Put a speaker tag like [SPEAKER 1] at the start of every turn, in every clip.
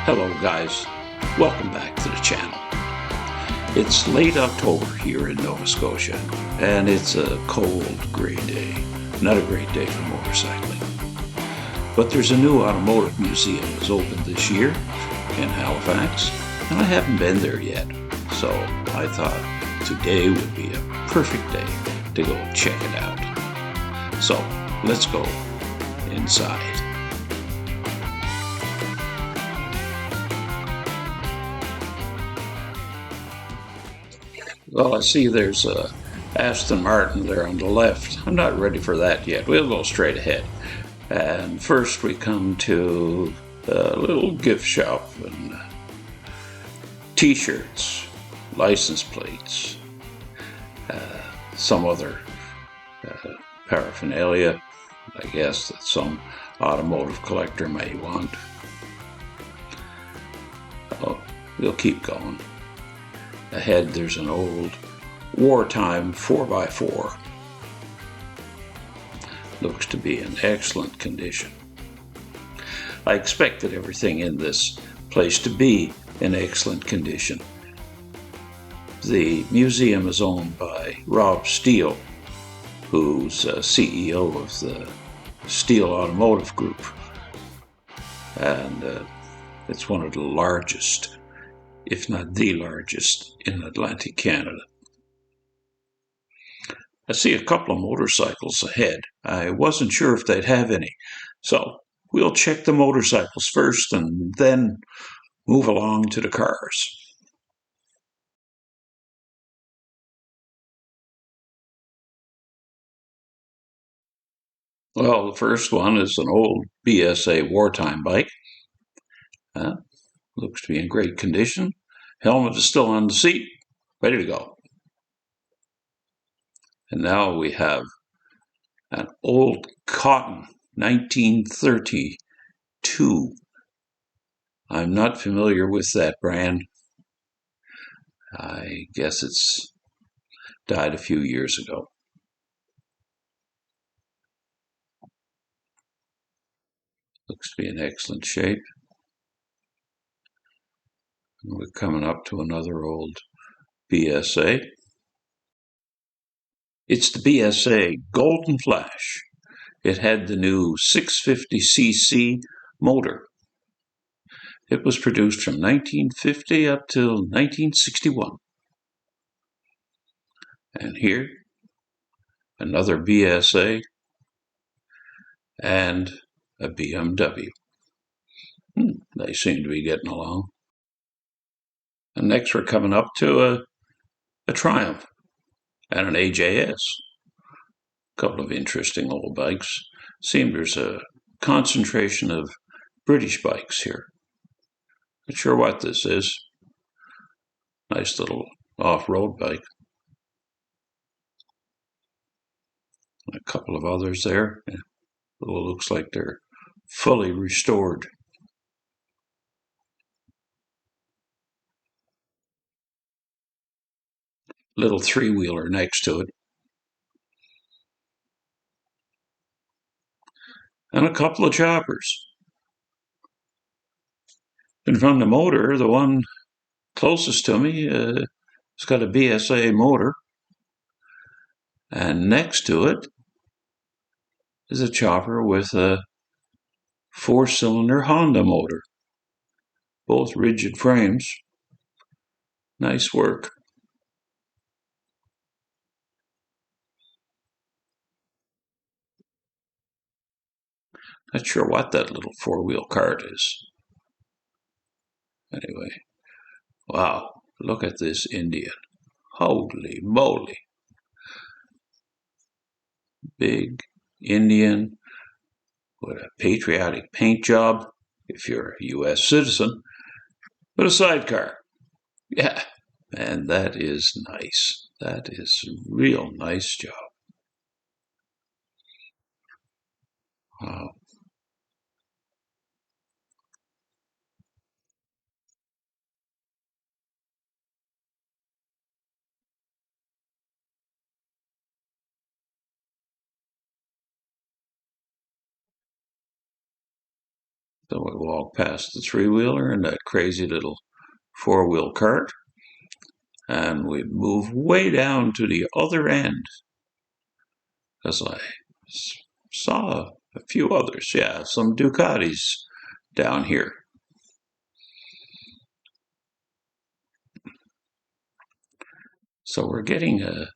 [SPEAKER 1] Hello guys, welcome back to the channel. It's late October here in Nova Scotia and it's a cold, gray day. Not a great day for motorcycling. But there's a new automotive museum that's opened this year in Halifax and I haven't been there yet. So I thought today would be a perfect day to go check it out. So let's go inside. Well, I see there's a Aston Martin there on the left. I'm not ready for that yet. We'll go straight ahead. And first we come to a little gift shop and t-shirts, license plates, some other paraphernalia, I guess, that some automotive collector may want. Oh, we'll keep going. Ahead there's an old wartime 4x4. Looks to be in excellent condition. I expected everything in this place to be in excellent condition. The museum is owned by Steele, who's CEO of the Steele Automotive Group. And it's one of the largest, if not the largest, in Atlantic Canada. I see a couple of motorcycles ahead. I wasn't sure if they'd have any, so we'll check the motorcycles first and then move along to the cars. Well, the first one is an old BSA wartime bike. Looks to be in great condition. Helmet is still on the seat, ready to go. And now we have an old Cotton 1932. I'm not familiar with that brand. I guess it's died a few years ago. Looks to be in excellent shape. And we're coming up to another old BSA. It's the BSA Golden Flash. It had the new 650cc motor. It was produced from 1950 up till 1961. And here, another BSA and a BMW. They seem to be getting along. And next we're coming up to a Triumph and an AJS. A couple of interesting old bikes. Seems there's a concentration of British bikes here. Not sure what this is. Nice little off-road bike. A couple of others there. It looks like they're fully restored. Little three-wheeler next to it. And a couple of choppers. And from the motor, the one closest to me, it's got a BSA motor. And next to it is a chopper with a 4-cylinder Honda motor. Both rigid frames. Nice work. Not sure what that little 4-wheel cart is. Anyway, wow, look at this Indian. Holy moly. Big Indian with a patriotic paint job, if you're a U.S. citizen, but a sidecar. Yeah, and that is nice. That is a real nice job. Wow. So we walk past the three-wheeler and that crazy little four-wheel cart, and we move way down to the other end as I saw a few others. Yeah, some Ducatis down here. So we're getting a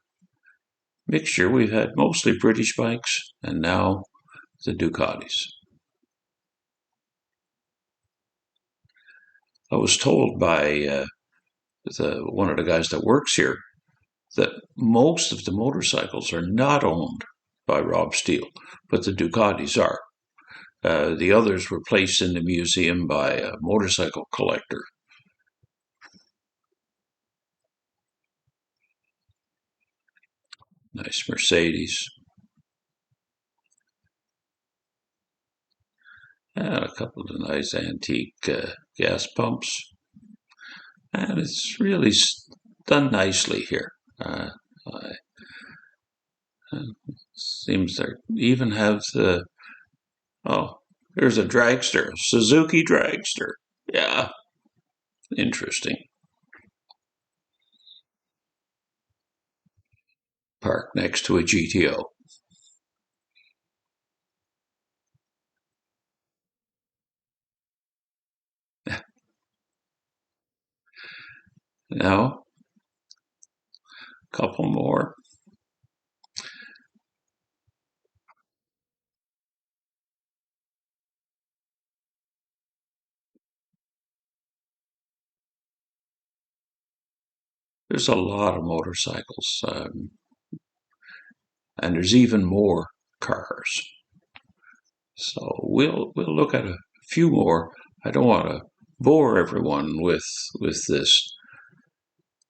[SPEAKER 1] mixture. We've had mostly British bikes and now the Ducatis. I was told by one of the guys that works here that most of the motorcycles are not owned by Rob Steele, but the Ducatis are. The others were placed in the museum by a motorcycle collector. Nice Mercedes. And a couple of nice antique gas pumps. And it's really done nicely here. Seems they even have there's a dragster, Suzuki dragster. Yeah, interesting. Parked next to a GTO. Now, a couple more. There's a lot of motorcycles, and there's even more cars. So we'll look at a few more. I don't want to bore everyone with this,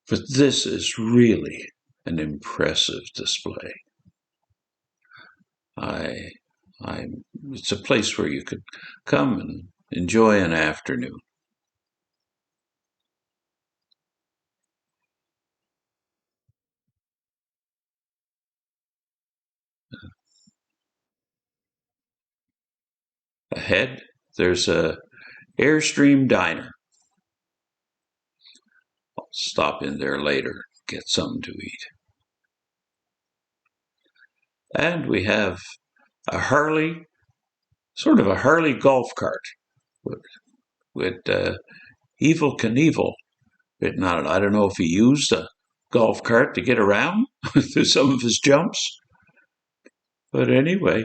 [SPEAKER 1] but this is really an impressive display. It's a place where you could come and enjoy an afternoon. Ahead, there's a Airstream Diner. I'll stop in there later, get something to eat. And we have a Harley, sort of a Harley golf cart with Evel Knievel written on it. I don't know if he used a golf cart to get around through some of his jumps, but anyway,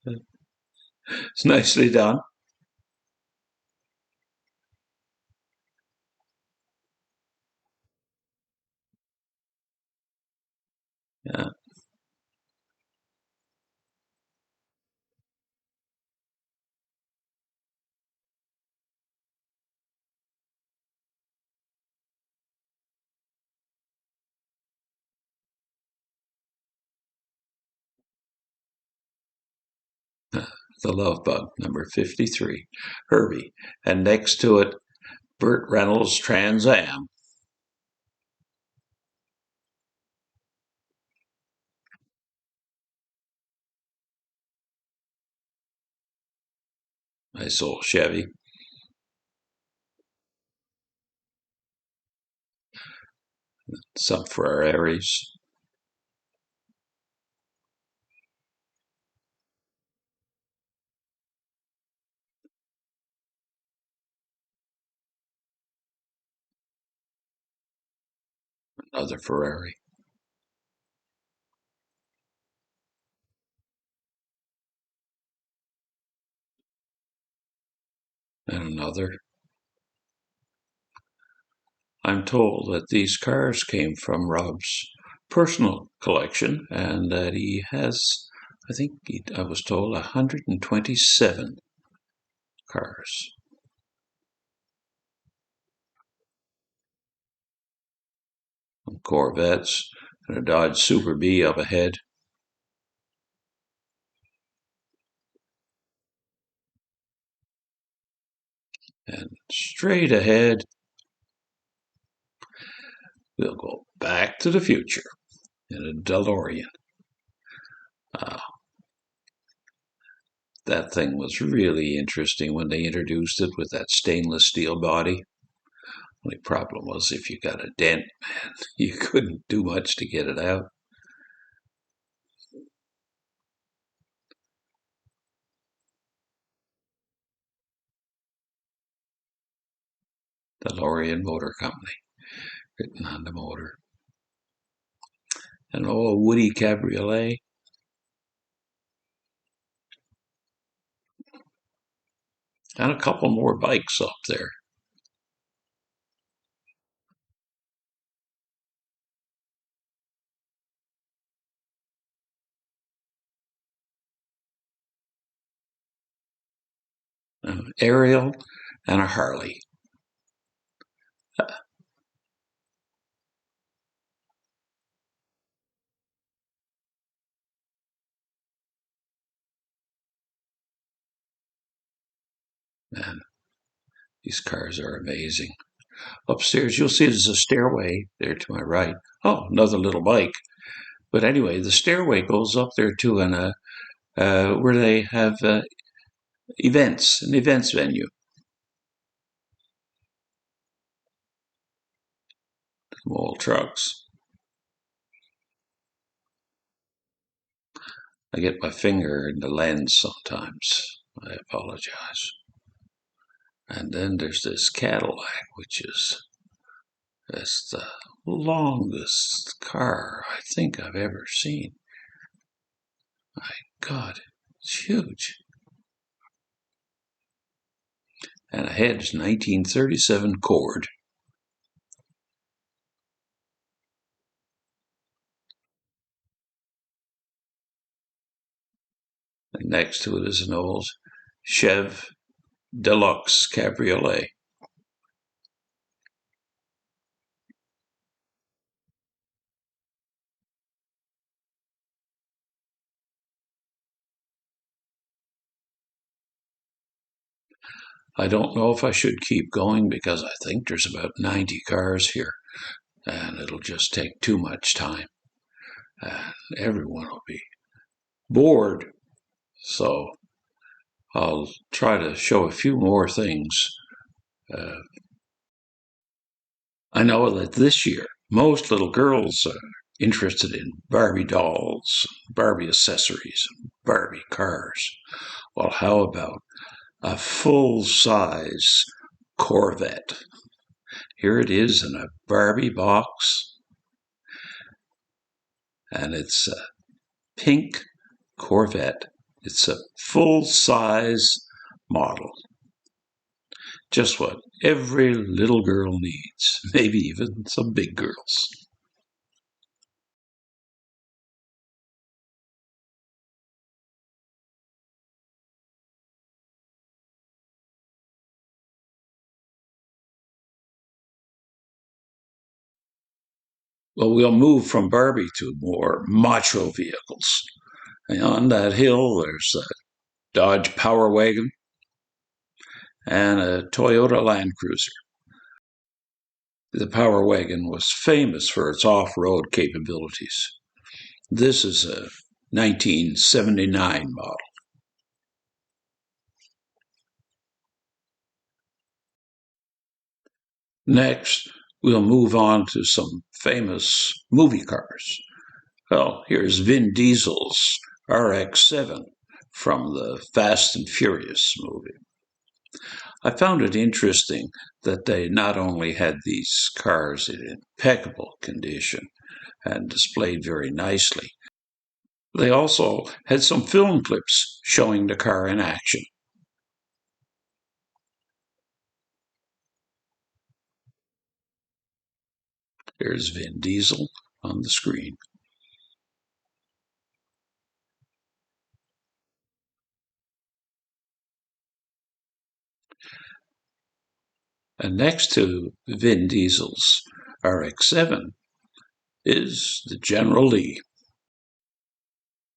[SPEAKER 1] it's nicely done. Yeah. The Love Bug, number 53, Herbie, and next to it, Burt Reynolds' Trans Am. Nice old Chevy. Some Ferraris. Another Ferrari. And another. I'm told that these cars came from Rob's personal collection and that he has, I was told, 127 cars. Some Corvettes and a Dodge Super Bee up ahead. And straight ahead, we'll go back to the future in a DeLorean. Uh, That thing was really interesting when they introduced it with that stainless steel body. Only problem was if you got a dent, man, you couldn't do much to get it out. The Lorien Motor Company, written on the motor. An old Woody Cabriolet. And a couple more bikes up there. An Ariel and a Harley. Man, these cars are amazing. Upstairs, you'll see there's a stairway there to my right. Oh, another little bike. But anyway, the stairway goes up there too, and where they have events, an events venue. Some old trucks. I get my finger in the lens sometimes. I apologize. And then there's this Cadillac, which is that's the longest car I think I've ever seen. My God, it's huge. And ahead is 1937 Cord. And next to it is an old Chev Deluxe Cabriolet. I don't know if I should keep going because I think there's about 90 cars here and it'll just take too much time. And everyone will be bored. So I'll try to show a few more things. I know that this year, most little girls are interested in Barbie dolls, Barbie accessories, Barbie cars. Well, how about a full-size Corvette? Here it is in a Barbie box, and it's a pink Corvette. It's a full-size model. Just what every little girl needs, maybe even some big girls. Well, we'll move from Barbie to more macho vehicles. And on that hill, there's a Dodge Power Wagon and a Toyota Land Cruiser. The Power Wagon was famous for its off-road capabilities. This is a 1979 model. Next, we'll move on to some famous movie cars. Well, here's Vin Diesel's RX-7 from the Fast and Furious movie. I found it interesting that they not only had these cars in impeccable condition and displayed very nicely, they also had some film clips showing the car in action. There's Vin Diesel on the screen. And next to Vin Diesel's RX-7 is the General Lee.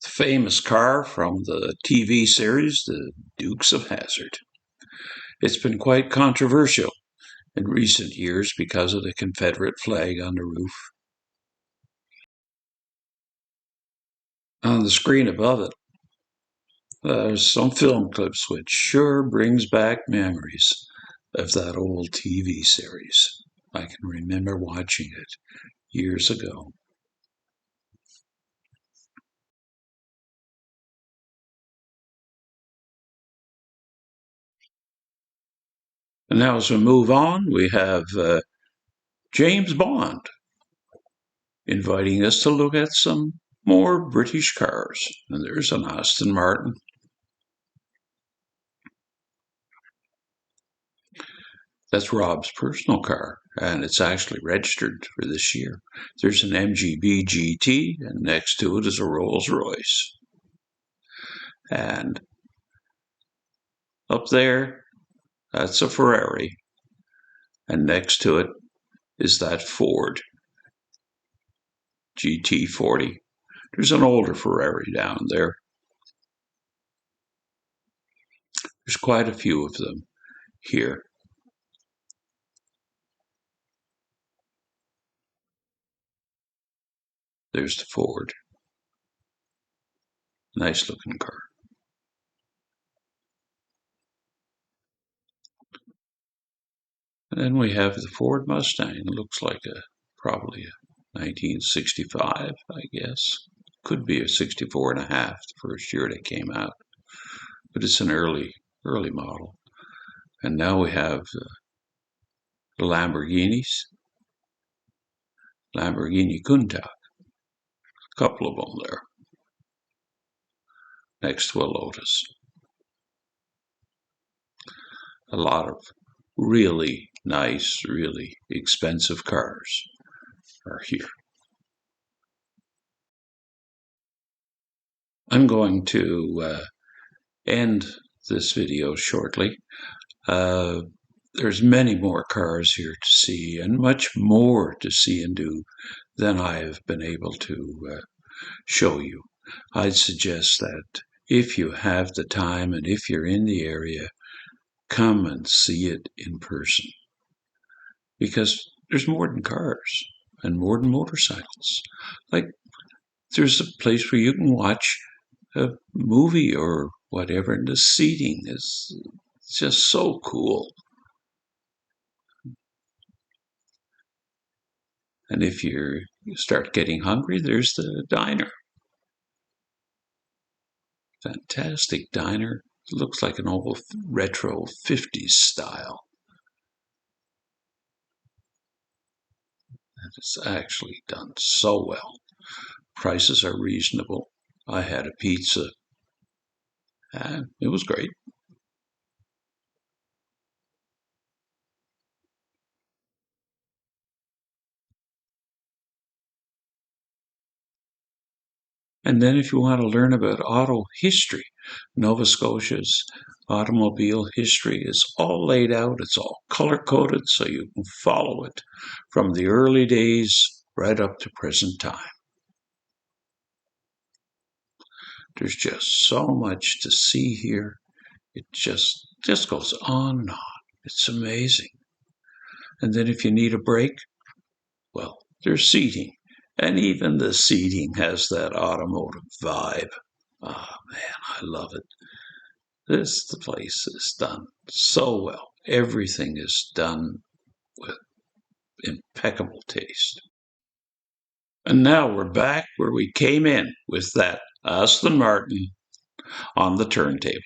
[SPEAKER 1] The famous car from the TV series, The Dukes of Hazzard. It's been quite controversial in recent years because of the Confederate flag on the roof. On the screen above it There's some film clips which sure brings back memories of that old TV series. I can remember watching it years ago. And now as we move on, we have James Bond inviting us to look at some more British cars. And there's an Aston Martin. That's Rob's personal car, and it's actually registered for this year. There's an MGB GT, and next to it is a Rolls Royce. And up there, that's a Ferrari, and next to it is that Ford GT40. There's an older Ferrari down there. There's quite a few of them here. There's the Ford. Nice looking car. And then we have the Ford Mustang. It looks like probably a 1965, I guess. Could be a 64 and a half, the first year they came out. But it's an early model. And now we have the Lamborghinis. Lamborghini Countach. A couple of them there. Next to a Lotus. A lot of really nice, really expensive cars are here. I'm going to end this video shortly. There's many more cars here to see, and much more to see and do than I have been able to show you. I'd suggest that if you have the time and if you're in the area, come and see it in person. Because there's more than cars and more than motorcycles. Like, there's a place where you can watch a movie or whatever, and the seating is just so cool. And if you start getting hungry, there's the diner. Fantastic diner. It looks like an old retro 50s style. And it's actually done so well. Prices are reasonable. I had a pizza, and it was great. And then if you want to learn about auto history, Nova Scotia's automobile history is all laid out. It's all color-coded so you can follow it from the early days right up to present time. There's just so much to see here. It just goes on and on. It's amazing. And then if you need a break, well, there's seating. And even the seating has that automotive vibe. Ah, man, I love it. The place is done so well. Everything is done with impeccable taste. And now we're back where we came in with that Aston Martin on the turntable.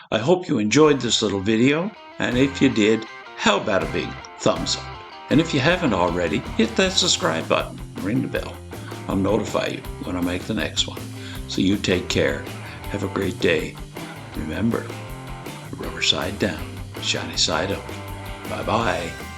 [SPEAKER 1] I hope you enjoyed this little video, and if you did, how about a big thumbs up? And if you haven't already, hit that subscribe button, ring the bell. I'll notify you when I make the next one. So you take care. Have a great day. Remember, rubber side down, shiny side up. Bye-bye.